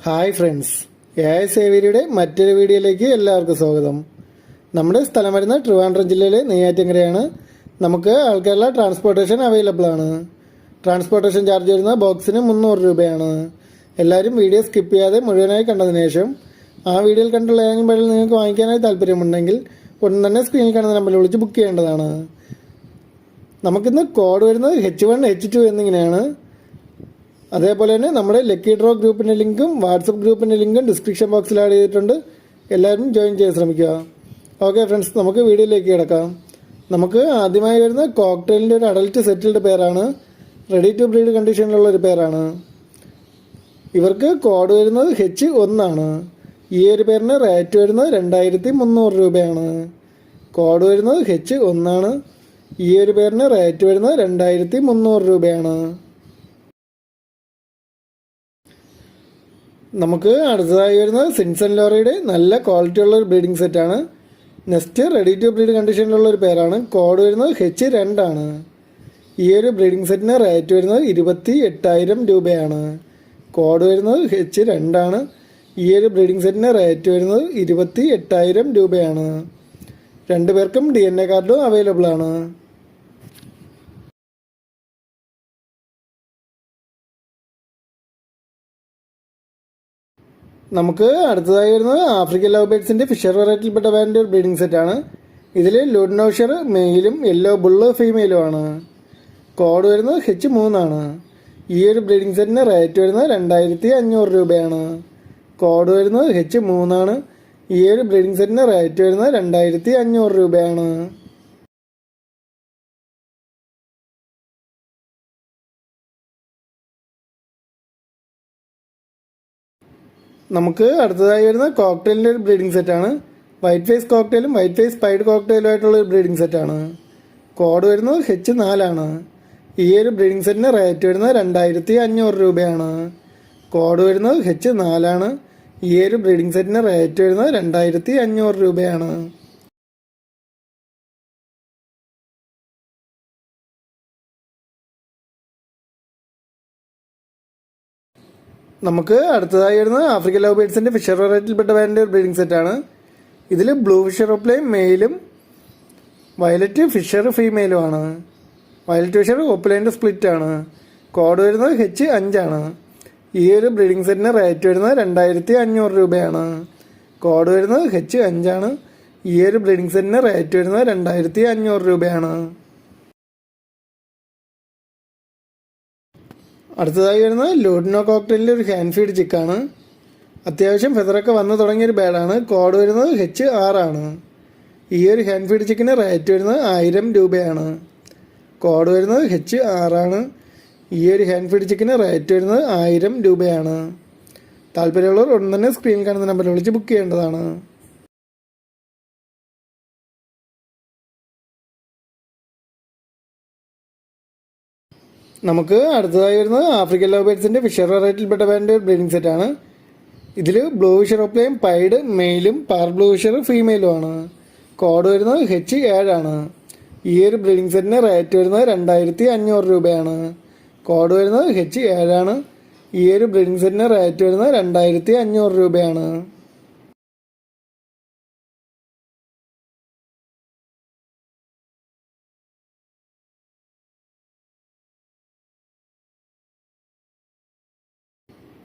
Hi friends, സേവരിയുടെ മറ്റൊരു വീഡിയോയിലേക്ക് എല്ലാവർക്കും സ്വാഗതം. നമ്മുടെ സ്ഥലം വരുന്ന ട്രിവാൻഡ്രം ജില്ലയിലെ നെയ്യാറ്റിൻകരയാണ്. നമുക്ക് ആൾക്കാരുടെ ട്രാൻസ്പോർട്ടേഷൻ അവൈലബിൾ ആണ്. ട്രാൻസ്പോർട്ടേഷൻ ചാർജ് വരുന്ന ബോക്സിന് 300 രൂപയാണ്. എല്ലാവരും വീഡിയോ സ്കിപ്പ് ചെയ്യാതെ മുഴുവനായി കണ്ടതിന് ശേഷം ആ വീഡിയോയിൽ കണ്ടുള്ള ഏതെങ്കിലും വഴിയിൽ നിങ്ങൾക്ക് വാങ്ങിക്കാനായി താല്പര്യമുണ്ടെങ്കിൽ ഉടൻ തന്നെ സ്ക്രീനിൽ കാണുന്ന നമ്പറിൽ വിളിച്ച് ബുക്ക് ചെയ്യേണ്ടതാണ്. നമുക്കിന്ന് കോഡ് വരുന്നത് H1 H2 എന്നിങ്ങനെയാണ്. അതേപോലെ തന്നെ നമ്മുടെ ലക്കി ഡ്രോ ഗ്രൂപ്പിൻ്റെ ലിങ്കും വാട്സപ്പ് ഗ്രൂപ്പിൻ്റെ ലിങ്കും ഡിസ്ക്രിപ്ഷൻ ബോക്സിൽ ആഡ് ചെയ്തിട്ടുണ്ട്. എല്ലാവരും ജോയിൻ ചെയ്യാൻ ശ്രമിക്കുക. ഓക്കെ ഫ്രണ്ട്സ്, നമുക്ക് വീഡിയോയിലേക്ക് കിടക്കാം. നമുക്ക് ആദ്യമായി വരുന്ന കോക്ടെയിലിൻ്റെ ഒരു അഡൽട്ട് സെറ്റിൽഡ് പേരാണ്. റെഡി ടു ബ്രീഡ് കണ്ടീഷനിലുള്ള ഒരു പേരാണ്. ഇവർക്ക് കോഡ് വരുന്നത് H1 ആണ്. ഈ ഒരു പേരിന് റേറ്റ് വരുന്നത് 2300 രൂപയാണ്. കോഡ് വരുന്നത് H1 ആണ്. ഈ ഒരു പേരിന് റേറ്റ് വരുന്നത് 2300 രൂപയാണ്. നമുക്ക് അടുത്തതായി വരുന്നത് സിൻസൺ ലോറിയുടെ നല്ല ക്വാളിറ്റി ഉള്ള ഒരു ബ്രീഡിംഗ് സെറ്റാണ്. നെക്സ്റ്റ് റെഡി ടു ബ്രീഡ് കണ്ടീഷനിലുള്ള ഒരു പേരാണ്. കോഡ് വരുന്നത് H2 ആണ്. ഈ ഒരു ബ്രീഡിംഗ് സെറ്റിന് റേറ്റ് വരുന്നത് 28,000 രൂപയാണ്. കോഡ് വരുന്നത് H2 ആണ്. ഈ ഒരു ബ്രീഡിംഗ് സെറ്റിന് റേറ്റ് വരുന്നത് 28,000 രൂപയാണ്. രണ്ടുപേർക്കും DNA കാർഡും അവൈലബിൾ ആണ്. നമുക്ക് അടുത്തതായി വരുന്നത് ആഫ്രിക്കൻ ലവ് ബേഡ്സിൻ്റെ ഫിഷർ വെറൈറ്റിയിൽപ്പെട്ട ബാൻഡ് ഒരു ബ്രീഡിംഗ് സെറ്റാണ്. ഇതിൽ ലുഡ്നോഷർ മെയിലും യെല്ലോ ബുള്ള് ഫീമെയിലുമാണ്. കോഡ് വരുന്നത് H3 ആണ്. ഈ ഒരു ബ്രീഡിംഗ് സെറ്റിന് റേറ്റ് വരുന്നത് 2500 രൂപയാണ്. കോഡ് വരുന്നത് H3 ആണ്. ഈ ഒരു ബ്രീഡിംഗ് സെറ്റിന് റേറ്റ് വരുന്നത് 2500 രൂപയാണ്. നമുക്ക് അടുത്തതായി വരുന്ന കോക്ടെയിലിൻ്റെ ഒരു ബ്രീഡിംഗ് സെറ്റാണ്. വൈറ്റ് ഫേസ് കോക്ടെയിലും വൈറ്റ് ഫേസ് സ്പൈഡ് കോക്ടെയിലും ആയിട്ടുള്ള ഒരു ബ്രീഡിംഗ് സെറ്റാണ്. കോഡ് വരുന്നത് H4 ആണ്. ഈ ഒരു ബ്രീഡിംഗ് സെറ്റിന് റേറ്റ് വരുന്നത് 2500 രൂപയാണ്. കോഡ് വരുന്നത് H4 ആണ്. ഈ ഒരു ബ്രീഡിംഗ് സെറ്റിന് റേറ്റ് വരുന്നത് 2500 രൂപയാണ്. നമുക്ക് അടുത്തതായി വരുന്നത് ആഫ്രിക്കൻ ലവ് ബേഡ്സിൻ്റെ ഫിഷർ വെറൈറ്റിയിൽപ്പെട്ട ബാൻഡ് ബ്രീഡിംഗ് സെറ്റാണ്. ഇതിൽ ബ്ലൂ ഫിഷർ ഓപ്ലയും മെയിലും വയലറ്റ് ഫിഷർ ഫീമെയിലുമാണ്. വയലറ്റ് ഫിഷർ ഓപ്ലൈൻ്റെ സ്പ്ലിറ്റ് ആണ്. കോഡ് വരുന്നത് H5 ആണ്. ഈ ഒരു ബ്രീഡിംഗ് സെറ്റിന് റേറ്റ് വരുന്നത് 2500 രൂപയാണ്. കോഡ് വരുന്നത് H5 ആണ്. ഈ ഒരു ബ്രീഡിംഗ് സെറ്റിന് റേറ്റ് വരുന്നത് 2500 രൂപയാണ്. അടുത്തതായി വരുന്നത് ലൂഡിനോ കോക്ടെയിലിൻ്റെ ഒരു ഹാൻഡ് ഫീഡ് ചിക്കാണ്. അത്യാവശ്യം ഫെദറൊക്കെ വന്നു തുടങ്ങിയൊരു ബാഡാണ്. കോഡ് വരുന്നത് H6 ആണ്. ഈ ഒരു ഹാൻഡ് ഫീഡ് ചിക്കിന് റേറ്റ് വരുന്നത് 1000 രൂപയാണ്. കോഡ് വരുന്നത് H6 ആണ്. ഈ ഒരു ഹാൻഡ് ഫീഡ് ചിക്കിന് റേറ്റ് വരുന്നത് 1000 രൂപയാണ്. താല്പര്യമുള്ളവർ ഉടൻ തന്നെ സ്ക്രീനിൽ കാണുന്ന നമ്പറിൽ വിളിച്ച് ബുക്ക് ചെയ്യേണ്ടതാണ്. നമുക്ക് അടുത്തതായി വരുന്നത് ആഫ്രിക്കൻ ലവ് ബേഡ്സിൻ്റെ ഫിഷർ വെറൈറ്റിയിൽപ്പെട്ട ബാൻഡ് ബ്രീഡിംഗ് സെറ്റാണ്. ഇതിൽ ബ്ലൂ ഫിഷർ ഓപ്ലയും പൈഡ് മെയിലും പാർ ബ്ലൂ ഫിഷർ ഫീമെയിലുമാണ്. കോഡ് വരുന്നത് H7 ആണ്. ഈ ഒരു ബ്രീഡിംഗ് സെറ്റിന് റേറ്റ് വരുന്നത് 2500 രൂപയാണ്. കോഡ് വരുന്നത് H7 ആണ്. ഈ ഒരു ബ്രീഡിംഗ് സെറ്റിന് റേറ്റ് വരുന്നത് 2500 രൂപയാണ്.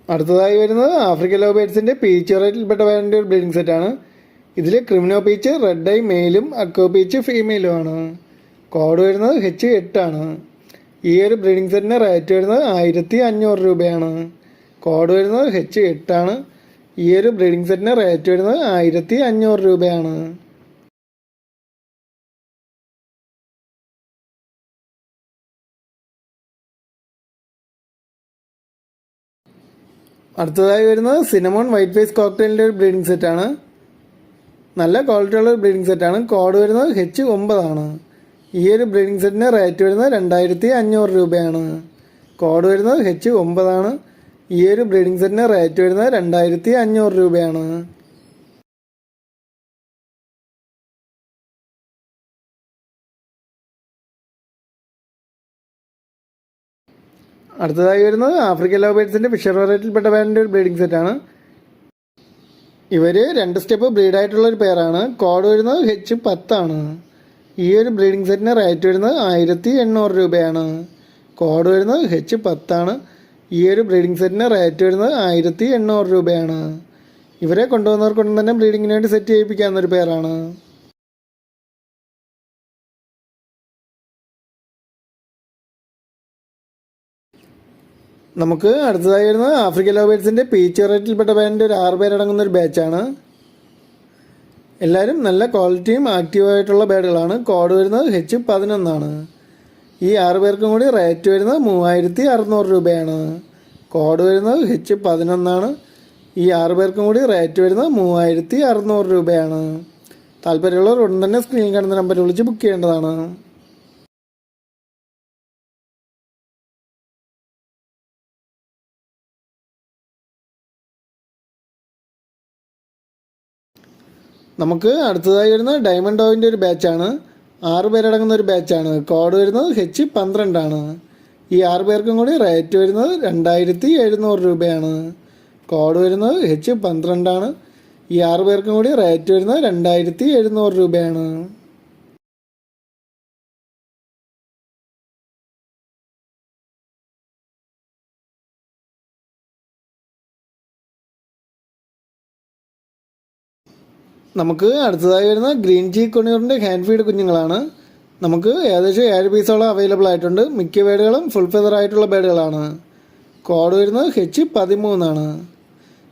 അടുത്തതായി വരുന്നത് ആഫ്രിക്കൻ ലവ് ബേഡ്സിൻ്റെ പീച്ച് വെറൈറ്റിയിൽപ്പെട്ട ബാൻഡ് ഒരു ബ്രീഡിംഗ് സെറ്റാണ്. ഇതിൽ ക്രിമിനോ പീച്ച് റെഡ് ഐ മെയിലും അക്കോ പീച്ച് ഫീമെയിലുമാണ്. കോഡ് വരുന്നത് H8 ആണ്. ഈ ഒരു ബ്രീഡിംഗ് സെറ്റിന് റേറ്റ് വരുന്നത് 1500 രൂപയാണ്. കോഡ് വരുന്നത് H8 ആണ്. ഈ ഒരു ബ്രീഡിംഗ് സെറ്റിന് റേറ്റ് വരുന്നത് 1500 രൂപയാണ്. അടുത്തതായി വരുന്നത് സിനമോൺ വൈറ്റ് ഫേസ് കോക്ടെയിലിൻ്റെ ഒരു ബ്രീഡിംഗ് സെറ്റാണ്. നല്ല ക്വാളിറ്റി ഉള്ള ഒരു ബ്രീഡിംഗ് സെറ്റാണ്. കോഡ് വരുന്നത് H9 ആണ്. ഈ ഒരു ബ്രീഡിംഗ് സെറ്റിന് റേറ്റ് വരുന്നത് 2500 രൂപയാണ്. കോഡ് വരുന്നത് H9 ആണ്. ഈ ഒരു ബ്രീഡിംഗ് സെറ്റിന് റേറ്റ് വരുന്നത് 2500 രൂപയാണ്. അടുത്തതായി വരുന്നത് ആഫ്രിക്കൻ ലവ് ബേർഡ്സിൻ്റെ ഫിഷർ വെറൈറ്റിയിൽപ്പെട്ട പേരിൻ്റെ ഒരു ബ്രീഡിംഗ് സെറ്റാണ്. ഇവർ 2 സ്റ്റെപ്പ് ബ്രീഡായിട്ടുള്ളൊരു പേരാണ്. കോഡ് വരുന്നത് H10 ഈ ഒരു ബ്രീഡിംഗ് സെറ്റിന് റേറ്റ് വരുന്നത് 1800 രൂപയാണ്. കോഡ് വരുന്നത് H10 ഈ ഒരു ബ്രീഡിംഗ് സെറ്റിന് റേറ്റ് വരുന്നത് 1800 രൂപയാണ്. ഇവരെ കൊണ്ടുവന്നവർക്കൊന്നും തന്നെ ബ്രീഡിങ്ങിന് വേണ്ടി സെറ്റ് ചെയ്യിപ്പിക്കാവുന്നൊരു പേരാണ്. നമുക്ക് അടുത്തതായി വരുന്നത് ആഫ്രിക്കൻ ലവ് ബേർഡ്സിൻ്റെ പീച്ച് വെറൈറ്റിയിൽപ്പെട്ട പേരിൻ്റെ ഒരു 6 പേരടങ്ങുന്ന ഒരു ബാച്ചാണ്. എല്ലാവരും നല്ല ക്വാളിറ്റിയും ആക്റ്റീവായിട്ടുള്ള ബേഡുകളാണ്. കോഡ് വരുന്നത് H11 ഈ 6 പേർക്കും കൂടി റേറ്റ് വരുന്നത് 3600 രൂപയാണ്. കോഡ് വരുന്നത് H11 ഈ 6 പേർക്കും കൂടി റേറ്റ് വരുന്നത് 3600 രൂപയാണ്. താല്പര്യമുള്ളവർ ഉടൻ തന്നെ സ്ക്രീനിൽ കാണുന്ന നമ്പറിൽ വിളിച്ച് ബുക്ക് ചെയ്യേണ്ടതാണ്. നമുക്ക് അടുത്തതായി വരുന്നത് ഡയമണ്ട് ഡോവിൻ്റെ ഒരു ബാച്ചാണ്. 6 പേരടങ്ങുന്ന ഒരു ബാച്ചാണ്. കോഡ് വരുന്നത് H12 ഈ 6 പേർക്കും കൂടി റേറ്റ് വരുന്നത് 2700 രൂപയാണ്. കോഡ് വരുന്നത് H12 ഈ 6 പേർക്കും കൂടി റേറ്റ് വരുന്നത് 2700 രൂപയാണ്. നമുക്ക് അടുത്തതായി വരുന്ന ഗ്രീൻ ചീക്ക് കൊണിയൂറിൻ്റെ ഹാൻഡ് ഫീഡ് കുഞ്ഞുങ്ങളാണ്. നമുക്ക് ഏകദേശം 7 പീസോളം അവൈലബിൾ ആയിട്ടുണ്ട്. മിക്ക ബേഡുകളും ഫുൾ ഫെദർ ആയിട്ടുള്ള ബേഡുകളാണ്. കോഡ് വരുന്നത് H13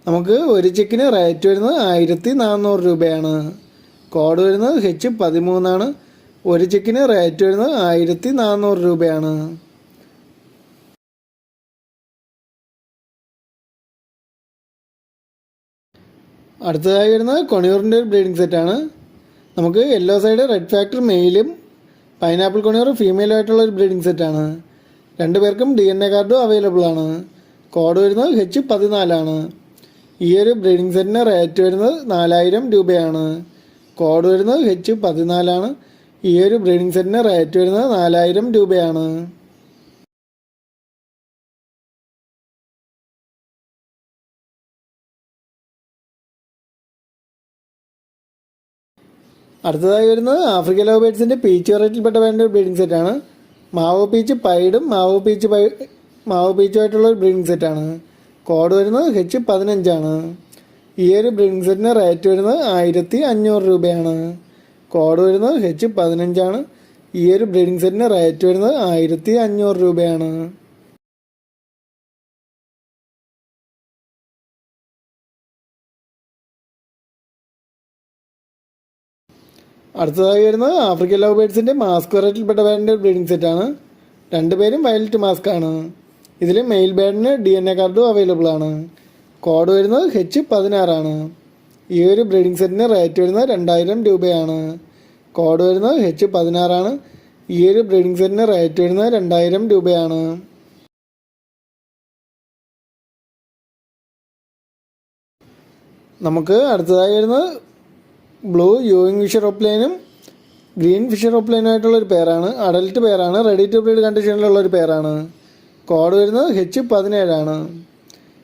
നമുക്ക് ഒരു ചിക്കിന് റേറ്റ് വരുന്നത് 1400 രൂപയാണ്. കോഡ് വരുന്നത് H13 ഒരു ചിക്കിന് റേറ്റ് വരുന്നത് 1400 രൂപയാണ്. അടുത്തതായി വരുന്നത് കൊണിയൂറിൻ്റെ ഒരു ബ്രീഡിംഗ് സെറ്റാണ്. നമുക്ക് യെല്ലോ സൈഡ് റെഡ് ഫാക്ടർ മെയിലും പൈനാപ്പിൾ കൊണിയൂർ ഫീമെയിലും ആയിട്ടുള്ള ഒരു ബ്രീഡിംഗ് സെറ്റാണ്. 2 പേർക്കും DNA കാർഡും അവൈലബിൾ ആണ്. കോഡ് വരുന്നത് H14 ഈ ഒരു ബ്രീഡിംഗ് സെറ്റിന് റേറ്റ് വരുന്നത് 4000 രൂപയാണ്. കോഡ് വരുന്നത് H14 ഈ ഒരു ബ്രീഡിംഗ് സെറ്റിന് റേറ്റ് വരുന്നത് 4000 രൂപയാണ്. അടുത്തതായി വരുന്നത് ആഫ്രിക്കൻ ലവ് ബേർഡ്സിൻ്റെ പീച്ച് വെറൈറ്റിയിൽപ്പെട്ട പേരിൻ്റെ ബ്രീഡിംഗ് സെറ്റാണ്. മാവോ പീച്ച് പൈഡും മാവോ പീച്ചുമായിട്ടുള്ള ഒരു ബ്രീഡിംഗ് സെറ്റാണ്. കോഡ് വരുന്നത് H15 ഈ ഒരു ബ്രീഡിംഗ് സെറ്റിന് റേറ്റ് വരുന്നത് 1500 രൂപയാണ്. കോഡ് വരുന്നത് H15 ഈ ഒരു ബ്രീഡിംഗ് സെറ്റിന് റേറ്റ് വരുന്നത് 1500 രൂപയാണ്. അടുത്തതായി വരുന്നത് ആഫ്രിക്കൻ ലവ് ബേർഡ്സിൻ്റെ മാസ്ക് വെറൈറ്റിയിൽപ്പെട്ട പേരിൻ്റെ ബ്രീഡിംഗ് സെറ്റാണ്. 2 പേരും വയലറ്റ് മാസ്ക് ആണ്. ഇതിൽ മെയിൽ ബേർഡിന് DNA കാർഡും അവൈലബിൾ ആണ്. കോഡ് വരുന്നത് H16 ഈ ഒരു ബ്രീഡിംഗ് സെറ്റിന് റേറ്റ് വരുന്നത് 2000 രൂപയാണ്. കോഡ് വരുന്നത് H16 ഈ ഒരു ബ്രീഡിംഗ് സെറ്റിന് റേറ്റ് വരുന്നത് 2000 രൂപയാണ്. നമുക്ക് അടുത്തതായി വരുന്നത് ബ്ലൂ യൂയിങ് ഫിഷർ ഓപ്ലൈനും ഗ്രീൻ ഫിഷർ ഓപ്ലൈനും ആയിട്ടുള്ളൊരു പേരാണ്. അഡൽട്ട് പേരാണ്. റെഡി ടു ബ്രീഡ് കണ്ടീഷനിലുള്ളൊരു പേരാണ്. കോഡ് വരുന്നത് H17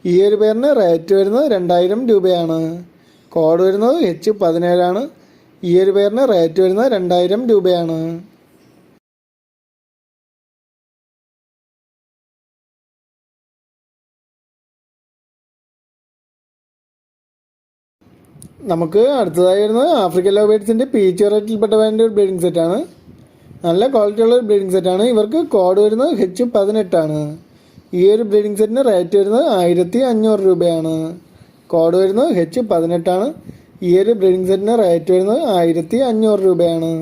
ഈ ഒരു പേരിന് റേറ്റ് വരുന്നത് 2000 രൂപയാണ്. കോഡ് വരുന്നത് H17 ഈ ഒരു പേരിന് റേറ്റ് വരുന്നത് 2000 രൂപയാണ്. നമുക്ക് അടുത്തതായി വരുന്നത് ആഫ്രിക്കൻ ലവ് ബേർഡ്സിൻ്റെ പീച്ച് വെറൈറ്റിയിൽപ്പെട്ട പേരിൻ്റെ ഒരു ബ്രീഡിംഗ് സെറ്റാണ്. നല്ല ക്വാളിറ്റി ഉള്ള ഒരു ബ്രീഡിംഗ് സെറ്റാണ്. ഇവർക്ക് കോഡ് വരുന്നത് H18 ഈ ഒരു ബ്രീഡിംഗ് സെറ്റിന് റേറ്റ് വരുന്നത് 1500 രൂപയാണ്. കോഡ് വരുന്നത് H18 ഈ ഒരു ബ്രീഡിംഗ് സെറ്റിന് റേറ്റ് വരുന്നത് 1500 രൂപയാണ്.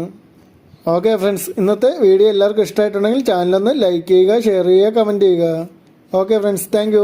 ഓക്കെ ഫ്രണ്ട്സ്, ഇന്നത്തെ വീഡിയോ എല്ലാവർക്കും ഇഷ്ടമായിട്ടുണ്ടെങ്കിൽ ചാനലൊന്ന് ലൈക്ക് ചെയ്യുക, ഷെയർ ചെയ്യുക, കമൻറ്റ് ചെയ്യുക. Okay friends, thank